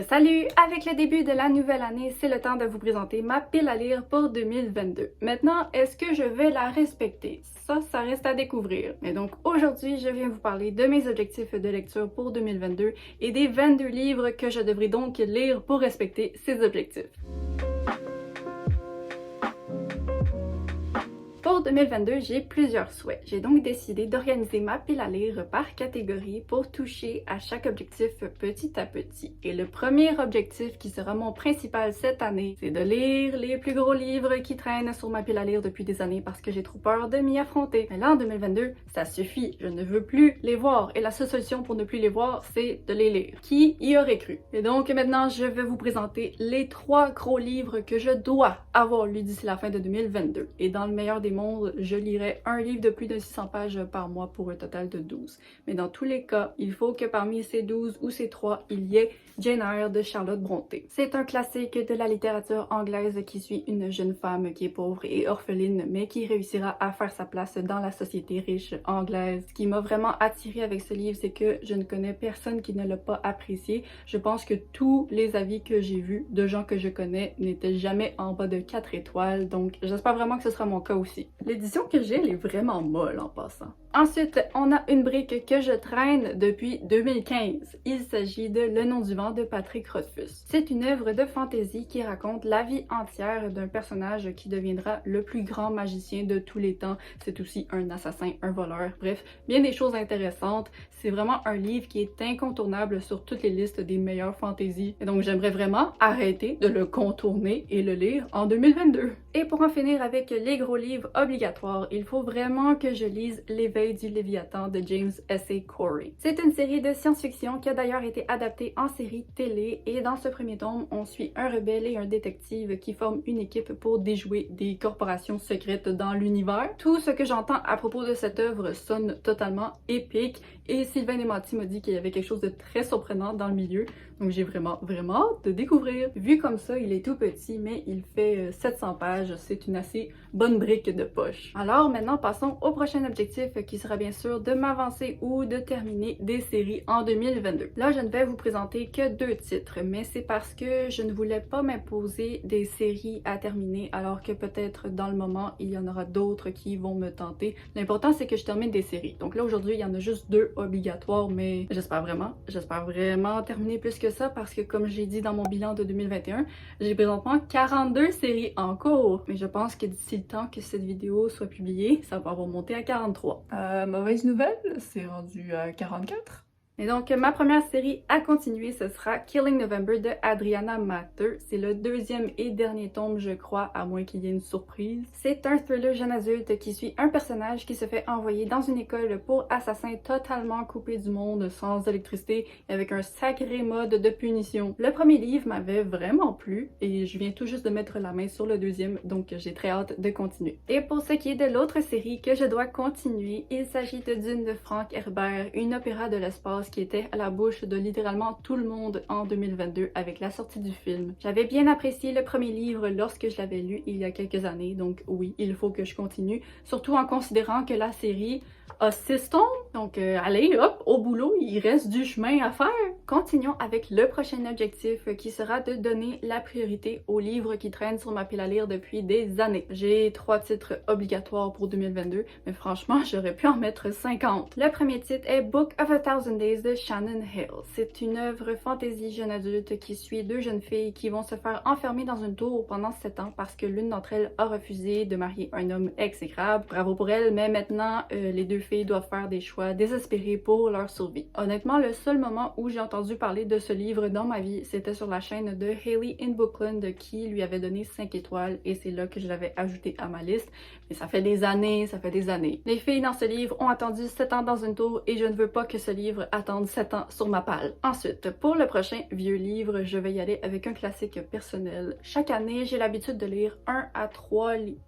Salut! Avec le début de la nouvelle année, c'est le temps de vous présenter ma pile à lire pour 2022. Maintenant, est-ce que je vais la respecter? Ça reste à découvrir. Mais donc aujourd'hui, je viens vous parler de mes objectifs de lecture pour 2022 et des 22 livres que je devrais donc lire pour respecter ces objectifs. Pour 2022, j'ai plusieurs souhaits. J'ai donc décidé d'organiser ma pile à lire par catégorie pour toucher à chaque objectif petit à petit. Et le premier objectif qui sera mon principal cette année, c'est de lire les plus gros livres qui traînent sur ma pile à lire depuis des années parce que j'ai trop peur de m'y affronter. Mais là, en 2022, ça suffit. Je ne veux plus les voir. Et la seule solution pour ne plus les voir, c'est de les lire. Qui y aurait cru? Et donc maintenant, je vais vous présenter les 3 gros livres que je dois avoir lus d'ici la fin de 2022. Et dans le meilleur des mondes, je lirai un livre de plus de 600 pages par mois pour un total de 12. Mais dans tous les cas, il faut que parmi ces 12 ou ces 3, il y ait Jane Eyre de Charlotte Brontë. C'est un classique de la littérature anglaise qui suit une jeune femme qui est pauvre et orpheline, mais qui réussira à faire sa place dans la société riche anglaise. Ce qui m'a vraiment attirée avec ce livre, c'est que je ne connais personne qui ne l'a pas apprécié. Je pense que tous les avis que j'ai vus de gens que je connais n'étaient jamais en bas de 4 étoiles, donc j'espère vraiment que ce sera mon cas aussi. L'édition que j'ai, elle est vraiment molle en passant. Ensuite, on a une brique que je traîne depuis 2015. Il s'agit de Le nom du vent de Patrick Rothfuss. C'est une œuvre de fantasy qui raconte la vie entière d'un personnage qui deviendra le plus grand magicien de tous les temps. C'est aussi un assassin, un voleur, bref, bien des choses intéressantes. C'est vraiment un livre qui est incontournable sur toutes les listes des meilleures fantaisies. Et donc j'aimerais vraiment arrêter de le contourner et le lire en 2022. Et pour en finir avec les gros livres obligatoires, il faut vraiment que je lise L'éveil du Léviathan de James S.A. Corey. C'est une série de science-fiction qui a d'ailleurs été adaptée en série télé et dans ce premier tome, on suit un rebelle et un détective qui forment une équipe pour déjouer des corporations secrètes dans l'univers. Tout ce que j'entends à propos de cette œuvre sonne totalement épique et Sylvain Desmauriers m'a dit qu'il y avait quelque chose de très surprenant dans le milieu, donc j'ai vraiment hâte de découvrir. Vu comme ça, il est tout petit, mais il fait 700 pages, c'est une assez bonne brique de poche. Alors maintenant, passons au prochain objectif qui sera bien sûr de m'avancer ou de terminer des séries en 2022. Là, je ne vais vous présenter que 2 titres, mais c'est parce que je ne voulais pas m'imposer des séries à terminer, alors que peut-être dans le moment, il y en aura d'autres qui vont me tenter. L'important, c'est que je termine des séries. Donc là, aujourd'hui, il y en a juste 2 obligatoires, mais j'espère vraiment terminer plus que ça parce que comme j'ai dit dans mon bilan de 2021, j'ai présentement 42 séries en cours. Mais je pense que d'ici le temps que cette vidéo soit publiée, ça va remonter à 43. Mauvaise nouvelle, c'est rendu à 44. Et donc, ma première série à continuer, ce sera Killing November de Adriana Mater. C'est le 2e et dernier tome, je crois, à moins qu'il y ait une surprise. C'est un thriller jeune adulte qui suit un personnage qui se fait envoyer dans une école pour assassin totalement coupé du monde, sans électricité, avec un sacré mode de punition. Le premier livre m'avait vraiment plu et je viens tout juste de mettre la main sur le 2e, donc j'ai très hâte de continuer. Et pour ce qui est de l'autre série que je dois continuer, il s'agit de Dune de Frank Herbert, une opéra de l'espace qui était à la bouche de littéralement tout le monde en 2022 avec la sortie du film. J'avais bien apprécié le premier livre lorsque je l'avais lu il y a quelques années, donc oui, il faut que je continue, surtout en considérant que la série a 6 tomes, donc allez hop, au boulot, il reste du chemin à faire. Continuons avec le prochain objectif qui sera de donner la priorité aux livres qui traînent sur ma pile à lire depuis des années. J'ai 3 titres obligatoires pour 2022, mais franchement, j'aurais pu en mettre 50. Le premier titre est Book of a Thousand Days de Shannon Hill. C'est une œuvre fantasy jeune adulte qui suit 2 jeunes filles qui vont se faire enfermer dans une tour pendant 7 ans parce que l'une d'entre elles a refusé de marier un homme exécrable. Bravo pour elle, mais maintenant, les 2 filles doivent faire des choix désespérés pour leur survie. Honnêtement, le seul moment où j'ai entendu parler de ce livre dans ma vie, c'était sur la chaîne de Hayley in Bookland qui lui avait donné 5 étoiles et c'est là que je l'avais ajouté à ma liste. Mais ça fait des années. Les filles dans ce livre ont attendu 7 ans dans une tour et je ne veux pas que ce livre attende 7 ans sur ma palle. Ensuite, pour le prochain vieux livre, je vais y aller avec un classique personnel. Chaque année, j'ai l'habitude de lire 1 à 3 livres.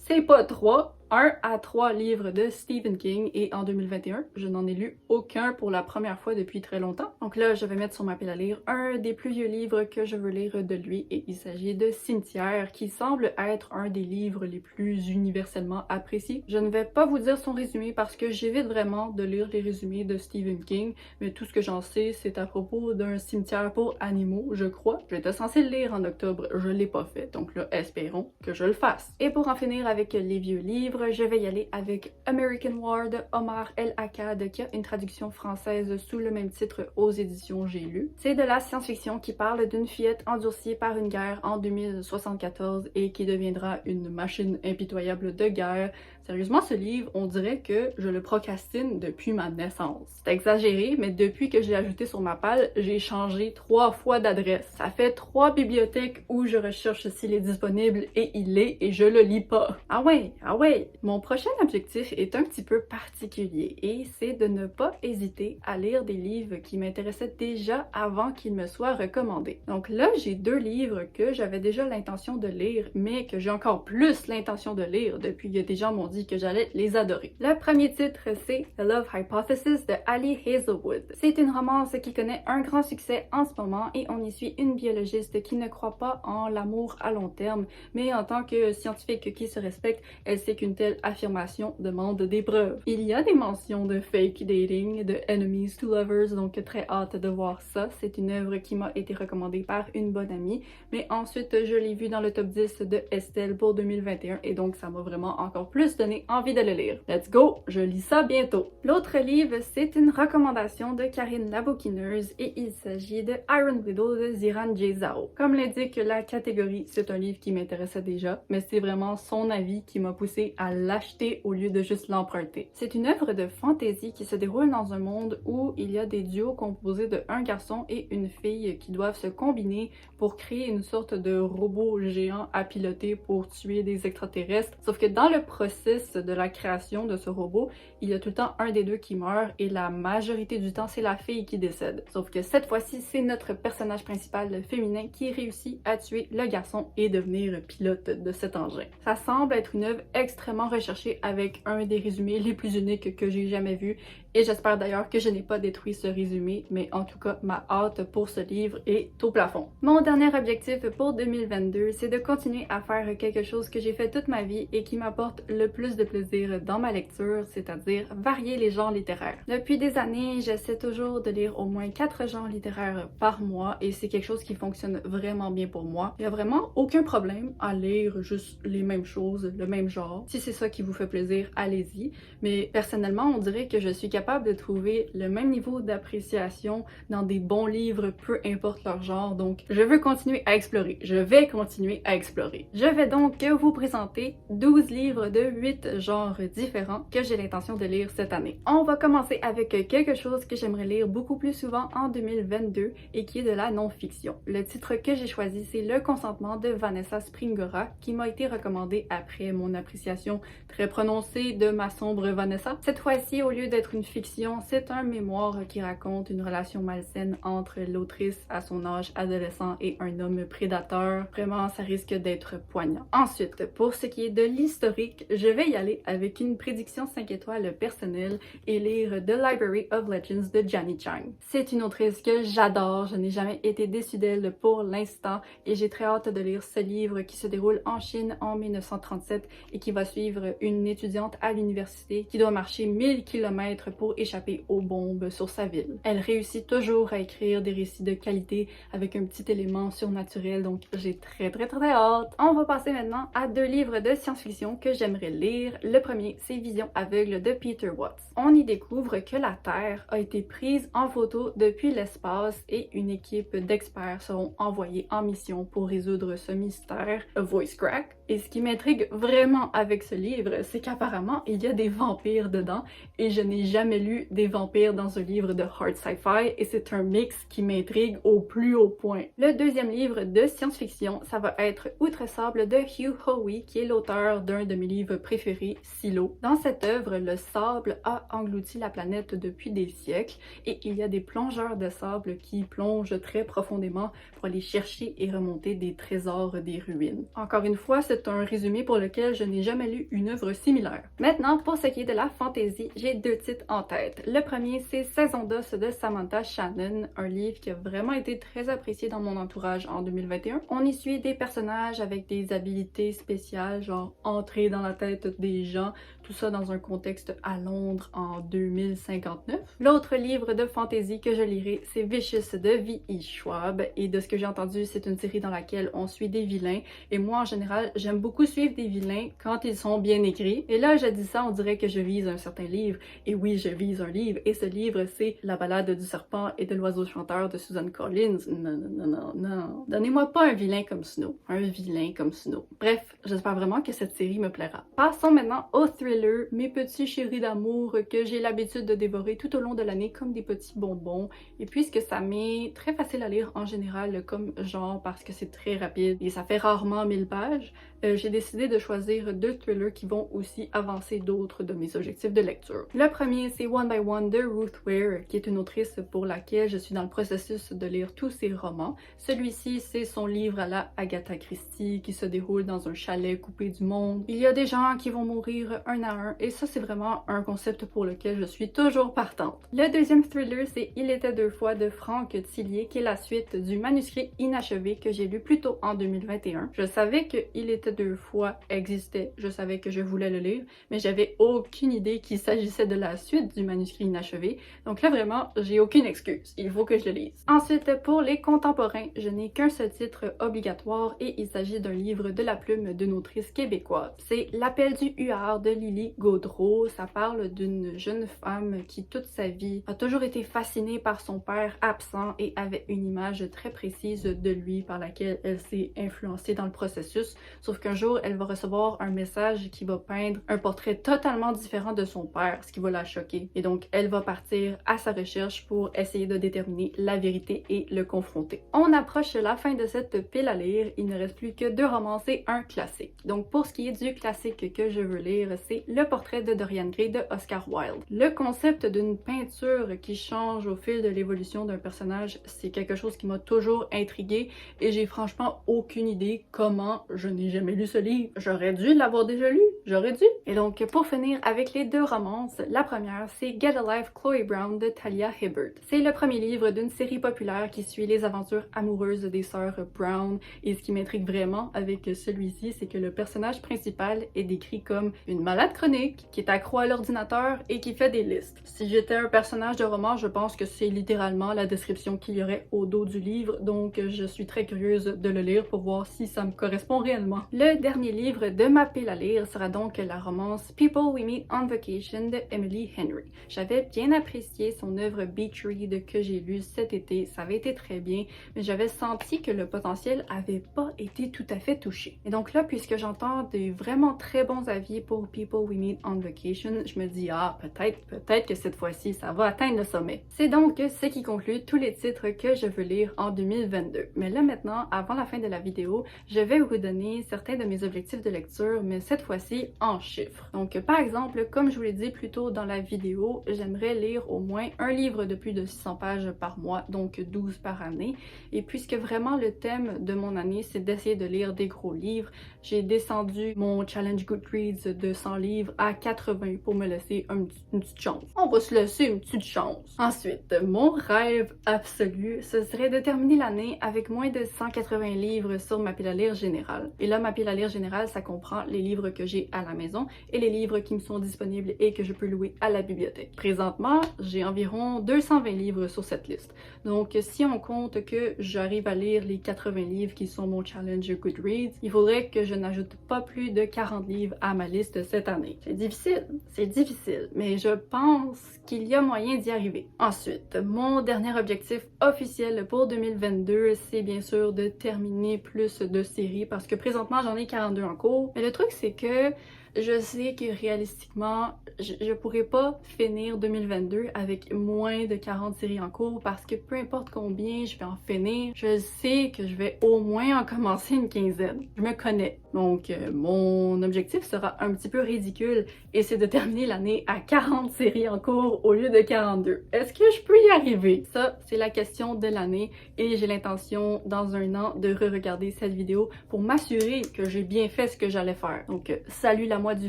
C'est pas 3, 1 à 3 livres de Stephen King et en 2021, je n'en ai lu aucun pour la première fois depuis très longtemps. Donc là, je vais mettre sur ma pile à lire un des plus vieux livres que je veux lire de lui et il s'agit de Cimetière qui semble être un des livres les plus universellement appréciés. Je ne vais pas vous dire son résumé parce que j'évite vraiment de lire les résumés de Stephen King, mais tout ce que j'en sais, c'est à propos d'un cimetière pour animaux, je crois. J'étais censée le lire en octobre, je l'ai pas fait, donc là, espérons que je le fasse. Et pour en finir avec les vieux livres, je vais y aller avec American War de Omar El Akkad, qui a une traduction française sous le même titre aux éditions J'ai lu. C'est de la science-fiction qui parle d'une fillette endurcie par une guerre en 2074 et qui deviendra une machine impitoyable de guerre. Sérieusement, ce livre, on dirait que je le procrastine depuis ma naissance. C'est exagéré, mais depuis que j'ai ajouté sur ma palle, j'ai changé 3 fois d'adresse. Ça fait 3 bibliothèques où je recherche s'il est disponible et il l'est et je le lis pas. Ah ouais, ah ouais! Mon prochain objectif est un petit peu particulier et c'est de ne pas hésiter à lire des livres qui m'intéressaient déjà avant qu'ils me soient recommandés. Donc là, j'ai 2 livres que j'avais déjà l'intention de lire, mais que j'ai encore plus l'intention de lire depuis que des gens m'ont dit que j'allais les adorer. Le premier titre, c'est The Love Hypothesis de Ali Hazelwood. C'est une romance qui connaît un grand succès en ce moment et on y suit une biologiste qui ne croit pas en l'amour à long terme, mais en tant que scientifique qui se respecte, elle sait qu'une telle affirmation demande des preuves. Il y a des mentions de fake dating, de enemies to lovers, donc très hâte de voir ça. C'est une œuvre qui m'a été recommandée par une bonne amie, mais ensuite je l'ai vue dans le top 10 de Estelle pour 2021 et donc ça m'a vraiment encore plus donné envie de le lire. Let's go! Je lis ça bientôt! L'autre livre, c'est une recommandation de Karine Labouquineuse et il s'agit de Iron Widow de Ziran Jezao. Comme l'indique la catégorie, c'est un livre qui m'intéressait déjà, mais c'est vraiment son avis qui m'a poussé à l'acheter au lieu de juste l'emprunter. C'est une œuvre de fantasy qui se déroule dans un monde où il y a des duos composés de un garçon et une fille qui doivent se combiner pour créer une sorte de robot géant à piloter pour tuer des extraterrestres. Sauf que dans le processus de la création de ce robot, il y a tout le temps un des deux qui meurt et la majorité du temps, c'est la fille qui décède. Sauf que cette fois-ci, c'est notre personnage principal féminin qui réussit à tuer le garçon et devenir pilote de cet engin. Ça semble être une œuvre extrêmement recherchée avec un des résumés les plus uniques que j'ai jamais vus et j'espère d'ailleurs que je n'ai pas détruit ce résumé, mais en tout cas, ma hâte pour ce livre est au plafond. Mon dernier objectif pour 2022, c'est de continuer à faire quelque chose que j'ai fait toute ma vie et qui m'apporte le plus de plaisir dans ma lecture, c'est-à-dire varier les genres littéraires. Depuis des années, j'essaie toujours de lire au moins 4 genres littéraires par mois et c'est quelque chose qui fonctionne vraiment bien pour moi. Il n'y a vraiment aucun problème à lire juste les mêmes choses, le même genre. Si c'est ça qui vous fait plaisir, allez-y. Mais personnellement, on dirait que je suis capable de trouver le même niveau d'appréciation dans des bons livres, peu importe leur genre. Donc, je veux continuer à explorer. Je vais continuer à explorer. Je vais donc vous présenter 12 livres de 8 genres différents que j'ai l'intention de lire cette année. On va commencer avec quelque chose que j'aimerais lire beaucoup plus souvent en 2022 et qui est de la non-fiction. Le titre que j'ai choisi, c'est Le consentement de Vanessa Springora, qui m'a été recommandé après mon appréciation très prononcée de ma sombre Vanessa. Cette fois-ci, au lieu d'être une fiction, c'est un mémoire qui raconte une relation malsaine entre l'autrice à son âge adolescent et un homme prédateur. Vraiment, ça risque d'être poignant. Ensuite, pour ce qui est de l'historique, je vais y aller avec une prédiction 5 étoiles personnelle et lire The Library of Legends de Janie Chang. C'est une autrice que j'adore, je n'ai jamais été déçue d'elle pour l'instant et j'ai très hâte de lire ce livre qui se déroule en Chine en 1937 et qui va suivre une étudiante à l'université qui doit marcher 1000 km pour échapper aux bombes sur sa ville. Elle réussit toujours à écrire des récits de qualité avec un petit élément surnaturel, donc j'ai très hâte. On va passer maintenant à 2 livres de science-fiction que j'aimerais lire. Le premier, c'est Vision aveugle de Peter Watts. On y découvre que la Terre a été prise en photo depuis l'espace et une équipe d'experts seront envoyés en mission pour résoudre ce mystère, A Voice Crack. Et ce qui m'intrigue vraiment avec ce livre, c'est qu'apparemment il y a des vampires dedans et je n'ai jamais lu des vampires dans un livre de hard sci-fi et c'est un mix qui m'intrigue au plus haut point. Le deuxième livre de science-fiction, ça va être Outre sable de Hugh Howey, qui est l'auteur d'un de mes livres préférés, Silo. Dans cette œuvre, le sable a englouti la planète depuis des siècles et il y a des plongeurs de sable qui plongent très profondément pour aller chercher et remonter des trésors des ruines. Encore une fois, cette c'est un résumé pour lequel je n'ai jamais lu une œuvre similaire. Maintenant, pour ce qui est de la fantasy, j'ai 2 titres en tête. Le premier, c'est Saison d'os de Samantha Shannon, un livre qui a vraiment été très apprécié dans mon entourage en 2021. On y suit des personnages avec des habilités spéciales, genre entrer dans la tête des gens, tout ça dans un contexte à Londres en 2059. L'autre livre de fantasy que je lirai, c'est Vicious de V.E. Schwab, et de ce que j'ai entendu, c'est une série dans laquelle on suit des vilains, et moi en général, j'aime beaucoup suivre des vilains quand ils sont bien écrits. Et là, je dis ça, on dirait que je vise un certain livre, et oui, je vise un livre, et ce livre, c'est La balade du serpent et de l'oiseau chanteur de Susan Collins. Non, non, non, non, non. Donnez-moi pas un vilain comme Snow. Un vilain comme Snow. Bref, j'espère vraiment que cette série me plaira. Passons maintenant au thriller, mes petits chéris d'amour que j'ai l'habitude de dévorer tout au long de l'année comme des petits bonbons. Et puisque ça m'est très facile à lire en général comme genre parce que c'est très rapide et ça fait rarement 1000 pages, j'ai décidé de choisir 2 thrillers qui vont aussi avancer d'autres de mes objectifs de lecture. Le premier, c'est One by One de Ruth Ware, qui est une autrice pour laquelle je suis dans le processus de lire tous ses romans. Celui-ci, c'est son livre à la Agatha Christie qui se déroule dans un chalet coupé du monde. Il y a des gens qui vont mourir un à un et ça, c'est vraiment un concept pour lequel je suis toujours partante. Le deuxième thriller, c'est Il était 2 fois de Franck Tillier, qui est la suite du manuscrit inachevé que j'ai lu plus tôt en 2021. Je savais que Il était 2 fois existait, je savais que je voulais le lire, mais j'avais aucune idée qu'il s'agissait de la suite du manuscrit inachevé. Donc là, vraiment, j'ai aucune excuse. Il faut que je le lise. Ensuite, pour les contemporains, je n'ai qu'un seul titre obligatoire et il s'agit d'un livre de la plume d'une autrice québécoise. C'est L'appel du huard de Lily Gaudreau. Ça parle d'une jeune femme qui, toute sa vie, a toujours été fascinée par son père absent et avait une image très précise de lui par laquelle elle s'est influencée dans le processus. Sauf qu'un jour, elle va recevoir un message qui va peindre un portrait totalement différent de son père, ce qui va la choquer. Et donc, elle va partir à sa recherche pour essayer de déterminer la vérité et le confronter. On approche la fin de cette pile à lire. Il ne reste plus que 2 romans et un classique. Donc, pour ce qui est du classique que je veux lire, c'est Le portrait de Dorian Gray de Oscar Wilde. Le concept d'une peinture qui change au fil de l'évolution d'un personnage, c'est quelque chose qui m'a toujours intriguée et j'ai franchement aucune idée comment je n'ai jamais lu ce livre. J'aurais dû l'avoir déjà lu, j'aurais dû. Et donc, pour finir avec les 2 romances, la première, c'est Get a Life Chloe Brown de Talia Hibbert. C'est le premier livre d'une série populaire qui suit les aventures amoureuses des sœurs Brown, et ce qui m'intrigue vraiment avec celui-ci, c'est que le personnage principal est décrit comme une malade chronique qui est accro à l'ordinateur et qui fait des listes. Si j'étais un personnage de roman, je pense que c'est littéralement la description qu'il y aurait au dos du livre, donc je suis très curieuse de le lire pour voir si ça me correspond réellement. Le dernier livre de ma pile à lire sera donc la romance People We Meet on Vacation de Emily Henry. J'avais bien apprécié son œuvre Beach Read que j'ai lu cet été, ça avait été très bien, mais j'avais senti que le potentiel avait pas été tout à fait touché. Et donc là, puisque j'entends des vraiment très bons avis pour People We Meet on Vacation, je me dis peut-être que cette fois-ci ça va atteindre le sommet. C'est donc ce qui conclut tous les titres que je veux lire en 2022. Mais là maintenant, avant la fin de la vidéo, je vais vous donner certains de mes objectifs de lecture, mais cette fois-ci en chiffres. Donc par exemple, comme je vous l'ai dit plus tôt dans la vidéo, j'aimerais lire au moins un livre de plus de 600 pages par mois, donc 12 par année. Et puisque vraiment le thème de mon année, c'est d'essayer de lire des gros livres, j'ai descendu mon challenge Goodreads de 100 livres à 80 pour me laisser une petite chance. On va se laisser une petite chance. Ensuite, mon rêve absolu, ce serait de terminer l'année avec moins de 180 livres sur ma pile à lire générale. Et là, ma pile à lire générale, ça comprend les livres que j'ai à la maison et les livres qui me sont disponibles et que je peux louer à la bibliothèque. Présentement, j'ai environ 220 livres sur cette liste. Donc, si on compte que j'arrive à lire les 80 livres qui sont mon challenge Goodreads, il faudrait que je n'ajoute pas plus de 40 livres à ma liste cette année. C'est difficile, mais je pense qu'il y a moyen d'y arriver. Ensuite, mon dernier objectif officiel pour 2022, c'est bien sûr de terminer plus de séries parce que présentement, j'en ai 42 en cours. Mais le truc, c'est que je sais que réalistiquement, je pourrais pas finir 2022 avec moins de 40 séries en cours parce que peu importe combien je vais en finir, je sais que je vais au moins en commencer une quinzaine. Je me connais. Donc, mon objectif sera un petit peu ridicule et c'est de terminer l'année à 40 séries en cours au lieu de 42. Est-ce que je peux y arriver? Ça, c'est la question de l'année et j'ai l'intention, dans un an, de re-regarder cette vidéo pour m'assurer que j'ai bien fait ce que j'allais faire. Donc, salut la moi du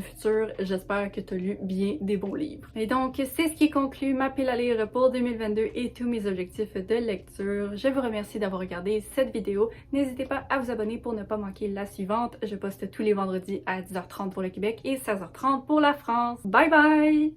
futur, j'espère que tu as lu bien des bons livres. Et donc, c'est ce qui conclut ma pile à lire pour 2022 et tous mes objectifs de lecture. Je vous remercie d'avoir regardé cette vidéo. N'hésitez pas à vous abonner pour ne pas manquer la suivante. Je poste tous les vendredis à 10h30 pour le Québec et 16h30 pour la France. Bye bye!